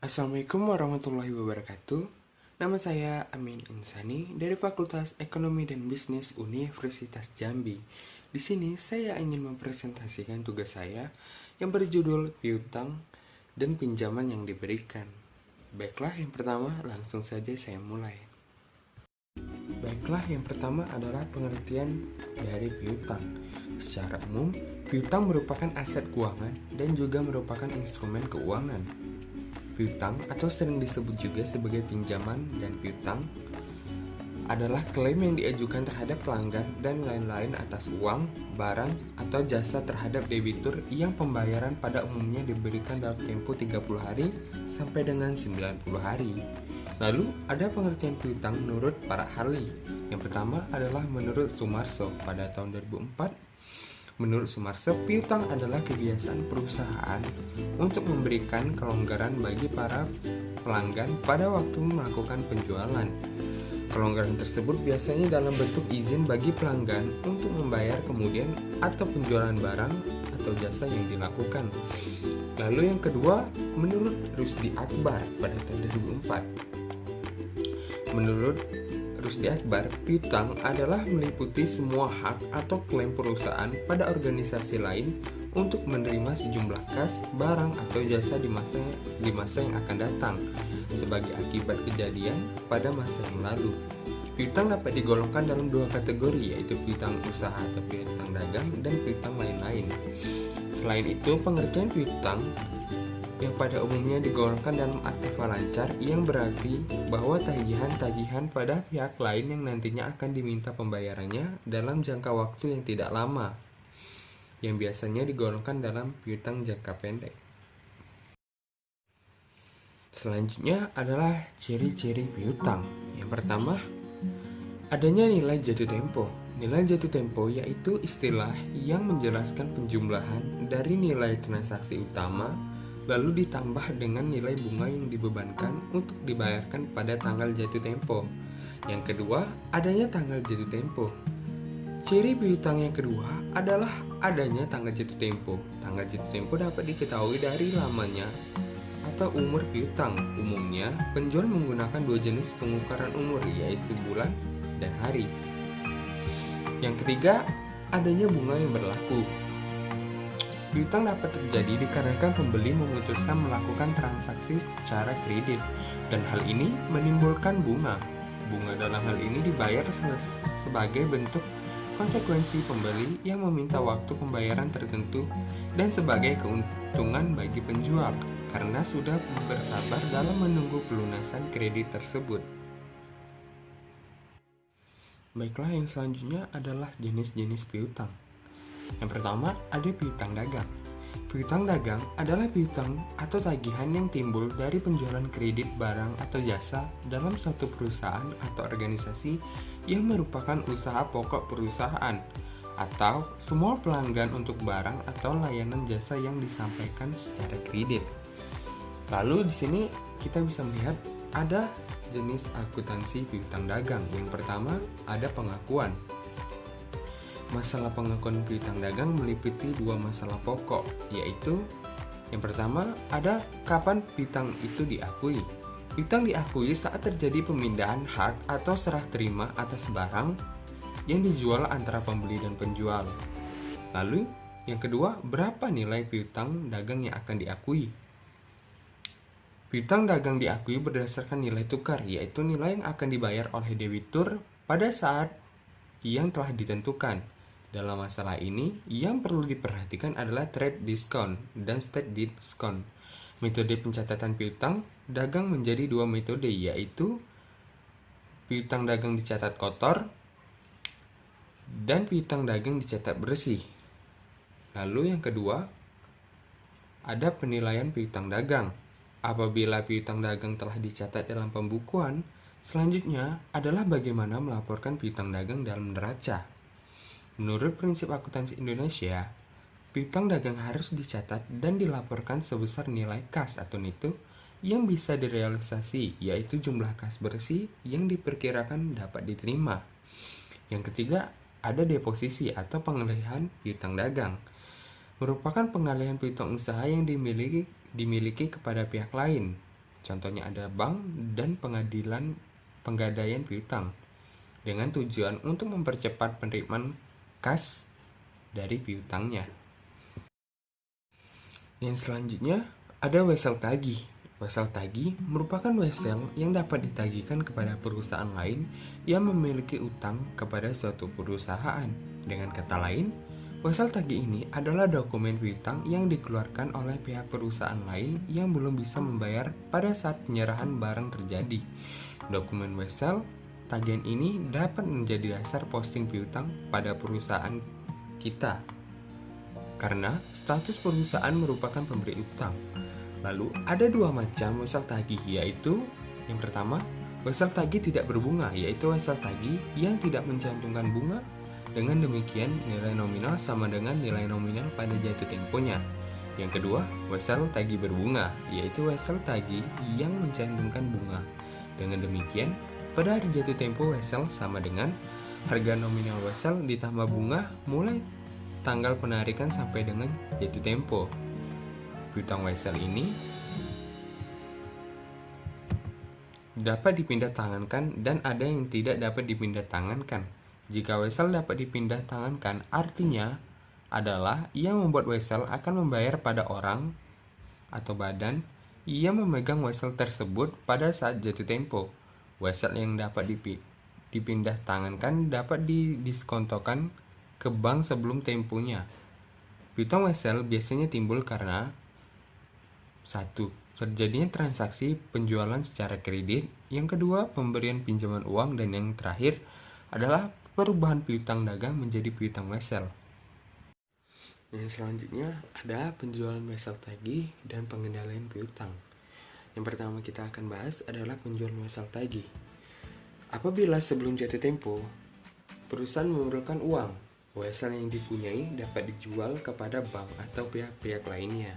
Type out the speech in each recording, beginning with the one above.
Assalamualaikum warahmatullahi wabarakatuh. Nama saya Amin Insani dari Fakultas Ekonomi dan Bisnis Universitas Jambi. Di sini saya ingin mempresentasikan tugas saya yang berjudul piutang dan pinjaman yang diberikan. Baiklah, yang pertama langsung saja saya mulai. Baiklah, yang pertama adalah pengertian dari piutang. Secara umum, piutang merupakan aset keuangan dan juga merupakan instrumen keuangan. Piutang atau sering disebut juga sebagai pinjaman dan piutang adalah klaim yang diajukan terhadap pelanggan dan lain-lain atas uang, barang, atau jasa terhadap debitur yang pembayaran pada umumnya diberikan dalam tempo 30 hari sampai dengan 90 hari. Lalu ada pengertian piutang menurut para ahli. Yang pertama adalah menurut Sumarso pada tahun 2004. Menurut Sumarso, piutang adalah kebiasaan perusahaan untuk memberikan kelonggaran bagi para pelanggan pada waktu melakukan penjualan. Kelonggaran tersebut biasanya dalam bentuk izin bagi pelanggan untuk membayar kemudian atau penjualan barang atau jasa yang dilakukan. Lalu yang kedua, menurut Rusdi Akbar pada tahun 2004. Menurut Rusdi Akbar, piutang adalah meliputi semua hak atau klaim perusahaan pada organisasi lain untuk menerima sejumlah kas, barang, atau jasa di masa yang akan datang sebagai akibat kejadian pada masa yang lalu. Piutang dapat digolongkan dalam dua kategori, yaitu piutang usaha atau piutang dagang dan piutang lain-lain. Selain itu, pengertian piutang yang pada umumnya digolongkan dalam aktiva lancar yang berarti bahwa tagihan-tagihan pada pihak lain yang nantinya akan diminta pembayarannya dalam jangka waktu yang tidak lama, yang biasanya digolongkan dalam piutang jangka pendek. Selanjutnya adalah ciri-ciri piutang. Yang pertama, adanya nilai jatuh tempo. Nilai jatuh tempo yaitu istilah yang menjelaskan penjumlahan dari nilai transaksi utama lalu ditambah dengan nilai bunga yang dibebankan untuk dibayarkan pada tanggal jatuh tempo. Yang kedua, adanya tanggal jatuh tempo. Ciri piutang yang kedua adalah adanya tanggal jatuh tempo. Tanggal jatuh tempo dapat diketahui dari lamanya atau umur piutang. Umumnya, penjual menggunakan dua jenis pengukuran umur, yaitu bulan dan hari. Yang ketiga, adanya bunga yang berlaku. Piutang dapat terjadi dikarenakan pembeli memutuskan melakukan transaksi secara kredit, dan hal ini menimbulkan bunga. Bunga dalam hal ini dibayar sebagai bentuk konsekuensi pembeli yang meminta waktu pembayaran tertentu dan sebagai keuntungan bagi penjual karena sudah bersabar dalam menunggu pelunasan kredit tersebut. Baiklah, yang selanjutnya adalah jenis-jenis piutang. Yang pertama, ada piutang dagang. Piutang dagang adalah piutang atau tagihan yang timbul dari penjualan kredit barang atau jasa dalam suatu perusahaan atau organisasi yang merupakan usaha pokok perusahaan atau semua pelanggan untuk barang atau layanan jasa yang disampaikan secara kredit. Lalu di sini kita bisa melihat ada jenis akuntansi piutang dagang. Yang pertama, ada pengakuan. Masalah pengakuan piutang dagang meliputi dua masalah pokok, yaitu yang pertama, ada kapan piutang itu diakui. Piutang diakui saat terjadi pemindahan hak atau serah terima atas barang yang dijual antara pembeli dan penjual. Lalu, yang kedua, berapa nilai piutang dagang yang akan diakui. Piutang dagang diakui berdasarkan nilai tukar, yaitu nilai yang akan dibayar oleh debitur pada saat yang telah ditentukan. Dalam masalah ini, yang perlu diperhatikan adalah trade discount dan state discount. Metode pencatatan piutang dagang menjadi dua metode, yaitu piutang dagang dicatat kotor dan piutang dagang dicatat bersih. Lalu yang kedua, ada penilaian piutang dagang. Apabila piutang dagang telah dicatat dalam pembukuan, selanjutnya adalah bagaimana melaporkan piutang dagang dalam neraca. Menurut prinsip akuntansi Indonesia, piutang dagang harus dicatat dan dilaporkan sebesar nilai kas atau neto yang bisa direalisasi, yaitu jumlah kas bersih yang diperkirakan dapat diterima. Yang ketiga, ada deposisi atau pengalihan piutang dagang. Merupakan pengalihan piutang usaha yang dimiliki kepada pihak lain. Contohnya ada bank dan pengadilan penggadaian piutang dengan tujuan untuk mempercepat penerimaan kas dari piutangnya. Yang selanjutnya ada wesel tagih. Wesel tagih merupakan wesel yang dapat ditagihkan kepada perusahaan lain yang memiliki utang kepada suatu perusahaan. Dengan kata lain, wesel tagih ini adalah dokumen piutang yang dikeluarkan oleh pihak perusahaan lain yang belum bisa membayar pada saat penyerahan barang terjadi. Dokumen wesel tagihan ini dapat menjadi dasar posting piutang pada perusahaan kita karena status perusahaan merupakan pemberi utang. Lalu ada dua macam wesel tagih, yaitu yang pertama, wesel tagih tidak berbunga, yaitu wesel tagih yang tidak mencantumkan bunga. Dengan demikian, nilai nominal sama dengan nilai nominal pada jatuh temponya. Yang kedua, wesel tagih berbunga, yaitu wesel tagih yang mencantumkan bunga. Dengan demikian, pada hari jatuh tempo wesel sama dengan harga nominal wesel ditambah bunga mulai tanggal penarikan sampai dengan jatuh tempo. Piutang wesel ini dapat dipindah tangankan dan ada yang tidak dapat dipindah tangankan. Jika wesel dapat dipindah tangankan, artinya adalah yang membuat wesel akan membayar pada orang atau badan yang memegang wesel tersebut pada saat jatuh tempo. Wesel yang dapat dipindah tangankan dapat didiskontokan ke bank sebelum temponya. Piutang wesel biasanya timbul karena 1. Terjadinya transaksi penjualan secara kredit. Yang kedua, pemberian pinjaman uang. Dan yang terakhir adalah perubahan piutang dagang menjadi piutang wesel. Yang selanjutnya ada penjualan wesel tagih dan pengendalian piutang. Yang pertama kita akan bahas adalah penjualan wesel tagih. Apabila sebelum jatuh tempo, perusahaan memerlukan uang, wesel yang dipunyai dapat dijual kepada bank atau pihak-pihak lainnya.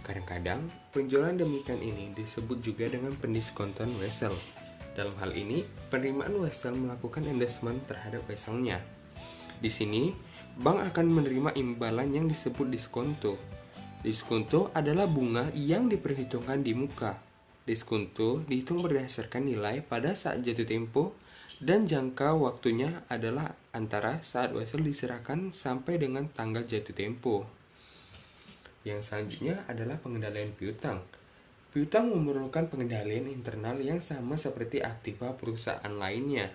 Kadang-kadang, penjualan demikian ini disebut juga dengan pendiskontan wesel. Dalam hal ini, penerimaan wesel melakukan endorsement terhadap weselnya. Di sini, bank akan menerima imbalan yang disebut diskonto. Diskonto adalah bunga yang diperhitungkan di muka. Diskonto dihitung berdasarkan nilai pada saat jatuh tempo dan jangka waktunya adalah antara saat wesel diserahkan sampai dengan tanggal jatuh tempo. Yang selanjutnya adalah pengendalian piutang. Piutang memerlukan pengendalian internal yang sama seperti aktiva perusahaan lainnya.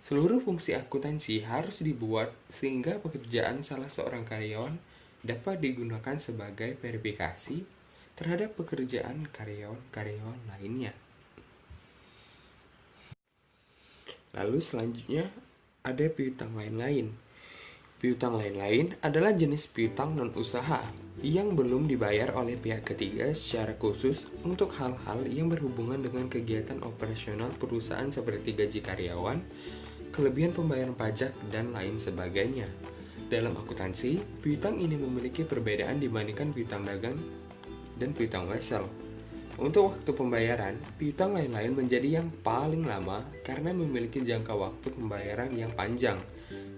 Seluruh fungsi akuntansi harus dibuat sehingga pekerjaan salah seorang karyawan dapat digunakan sebagai verifikasi terhadap pekerjaan karyawan-karyawan lainnya. Lalu selanjutnya ada piutang lain-lain. Piutang lain-lain adalah jenis piutang non-usaha yang belum dibayar oleh pihak ketiga secara khusus untuk hal-hal yang berhubungan dengan kegiatan operasional perusahaan seperti gaji karyawan, kelebihan pembayaran pajak, dan lain sebagainya. Dalam akuntansi, piutang ini memiliki perbedaan dibandingkan piutang dagang dan piutang wesel. Untuk waktu pembayaran, piutang lain-lain menjadi yang paling lama karena memiliki jangka waktu pembayaran yang panjang,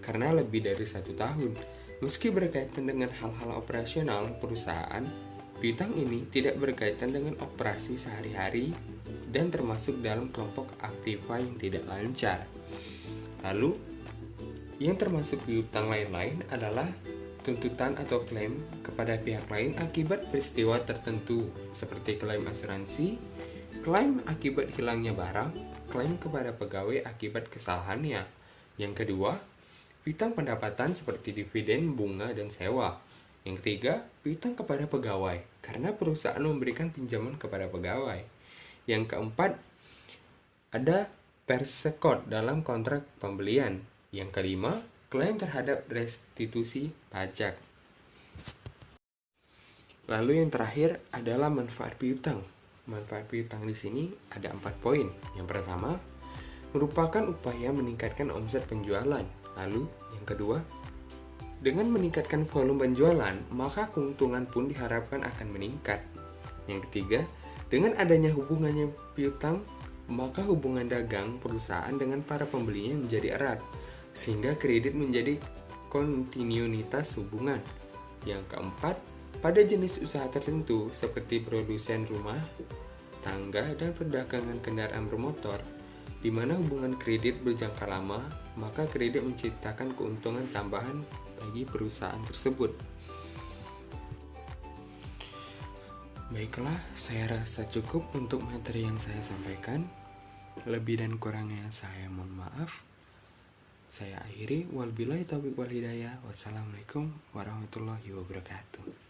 karena lebih dari 1 tahun. Meski berkaitan dengan hal-hal operasional perusahaan, piutang ini tidak berkaitan dengan operasi sehari-hari dan termasuk dalam kelompok aktiva yang tidak lancar. Lalu, yang termasuk piutang lain-lain adalah tuntutan atau klaim kepada pihak lain akibat peristiwa tertentu, seperti klaim asuransi, klaim akibat hilangnya barang, klaim kepada pegawai akibat kesalahannya. Yang kedua, piutang pendapatan seperti dividen, bunga, dan sewa. Yang ketiga, piutang kepada pegawai, karena perusahaan memberikan pinjaman kepada pegawai. Yang keempat, ada persekot dalam kontrak pembelian. Yang kelima, klaim terhadap restitusi pajak. Lalu yang terakhir adalah manfaat piutang. Manfaat piutang di sini ada 4 poin. Yang pertama, merupakan upaya meningkatkan omset penjualan. Lalu yang kedua, dengan meningkatkan volume penjualan, maka keuntungan pun diharapkan akan meningkat. Yang ketiga, dengan adanya hubungannya piutang, maka hubungan dagang perusahaan dengan para pembelinya menjadi erat, sehingga kredit menjadi kontinuitas hubungan. Yang keempat, pada jenis usaha tertentu seperti produsen rumah tangga, dan perdagangan kendaraan bermotor, di mana hubungan kredit berjangka lama, maka kredit menciptakan keuntungan tambahan bagi perusahaan tersebut. Baiklah, saya rasa cukup untuk materi yang saya sampaikan. Lebih dan kurangnya saya mohon maaf. Saya akhiri, wabillahi taufiq wal hidayah. Wassalamualaikum warahmatullahi wabarakatuh.